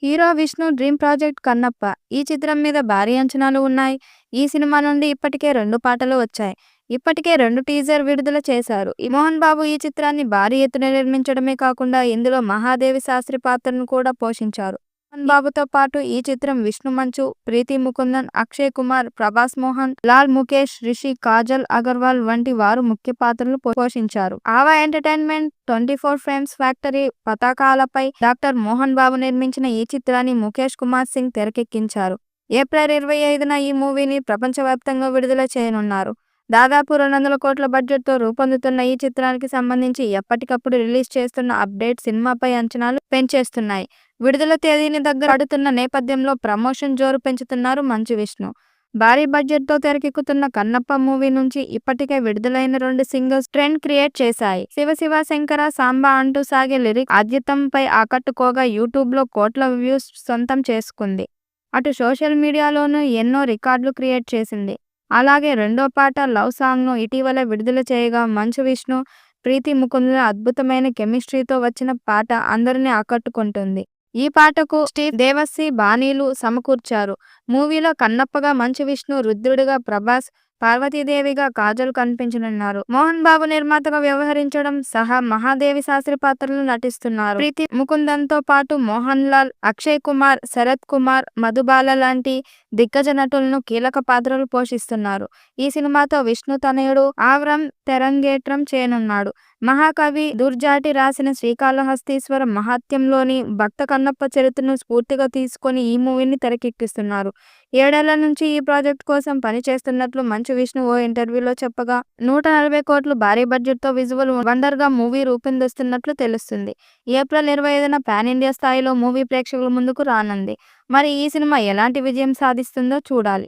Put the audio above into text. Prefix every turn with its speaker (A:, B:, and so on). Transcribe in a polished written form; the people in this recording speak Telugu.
A: Hero Vishnu dream project Kannappa. ఈ చిత్రం మీద భారీ అంచనాలు ఉన్నాయి. ఈ సినిమా నుండి ఇప్పటికే 2 పాటలు వచ్చాయి. ఇప్పటికే 2 టీజర్ విడుదల చేశారు. మోహన్ బాబు ఈ చిత్రాన్ని భారీ ఎత్తున నిర్మించడమే కాకుండా ఇందులో మహాదేవి శాస్త్రి పాత్రను కూడా పోషించారు. మోహన్ బాబుతో పాటు ఈ చిత్రం విష్ణు మంచు, ప్రీతి ముకుందన్, అక్షయ్ కుమార్, ప్రభాస్ మోహన్ లాల్, ముఖేష్, రిషి, కాజల్ అగర్వాల్ వంటి వారు ముఖ్య పాత్రలు పోషించారు. ఆవా ఎంటర్టైన్మెంట్ 24 ఫ్రేమ్స్ ఫ్యాక్టరీ పతాకాలపై డాక్టర్ మోహన్ బాబు నిర్మించిన ఈ చిత్రాన్ని ముఖేష్ కుమార్ సింగ్ తెరకెక్కించారు. ఏప్రిల్ 25న ఈ మూవీని ప్రపంచవ్యాప్తంగా విడుదల చేయనున్నారు. దాదాపు 200 కోట్ల బడ్జెట్తో రూపొందుతున్న ఈ చిత్రానికి సంబంధించి ఎప్పటికప్పుడు రిలీజ్ చేస్తున్న అప్డేట్ సినిమాపై అంచనాలు పెంచేస్తున్నాయి. విడుదల తేదీని దగ్గర పడుతున్న నేపథ్యంలో ప్రమోషన్ జోరు పెంచుతున్నారు మంచు విష్ణు. భారీ బడ్జెట్తో తెరకెక్కుతున్న కన్నప్ప మూవీ నుంచి ఇప్పటికే విడుదలైన 2 సింగిల్స్ ట్రెండ్ క్రియేట్ చేశాయి. శివ శివ శంకర సాంబా అంటూ సాగే లిరిక్ ఆద్యంతంపై ఆకట్టుకోగా యూట్యూబ్లో కోట్ల వ్యూస్ సొంతం చేసుకుంది. అటు సోషల్ మీడియాలోనూ ఎన్నో రికార్డులు క్రియేట్ చేసింది. అలాగే రెండో పాట లవ్ సాంగ్ను ఇటీవల విడుదల చేయగా మంచు విష్ణు, ప్రీతి ముకుందన్ అద్భుతమైన కెమిస్ట్రీతో వచ్చిన పాట అందరినీ ఆకట్టుకుంటుంది. ఈ పాటకు స్టీవ్ దేవస్సి బాణీలు సమకూర్చారు. మూవీలో కన్నప్పగా మంచు విష్ణు, రుద్రుడిగా ప్రభాస్, పార్వతీదేవిగా కాజల్ కనిపించనున్నారు. మోహన్ బాబు నిర్మాతగా వ్యవహరించడం సహా మహాదేవి శాస్త్రి పాత్రలు నటిస్తున్నారు. ప్రీతి ముకుందన్ తో పాటు మోహన్ లాల్, అక్షయ్ కుమార్, శరత్ కుమార్, మధుబాల లాంటి దిగ్గజ నటులను కీలక పాత్రలు పోషిస్తున్నారు. ఈ సినిమాతో విష్ణు తనయుడు ఆవ్రం తెరంగేట్రం చేయనున్నాడు. మహాకవి దుర్జాటి రాసిన శ్రీకాళహస్తీశ్వర మహాత్మ్యంలోని భక్త కన్నప్ప చరిత్రను స్ఫూర్తిగా తీసుకొని ఈ మూవీని తెరకెక్కిస్తున్నారు. 7 ఏళ్ల నుంచి ఈ ప్రాజెక్ట్ కోసం పనిచేస్తున్నట్లు మంచు విష్ణు ఓ ఇంటర్వ్యూలో చెప్పగా 140 కోట్లు భారీ బడ్జెట్తో విజువల్ వండర్గా మూవీ రూపొందిస్తున్నట్లు తెలుస్తుంది. ఏప్రిల్ 25న పాన్ ఇండియా స్థాయిలో మూవీ ప్రేక్షకుల ముందుకు రానుంది. మరి ఈ సినిమా ఎలాంటి విజయం సాధిస్తుందో చూడాలి.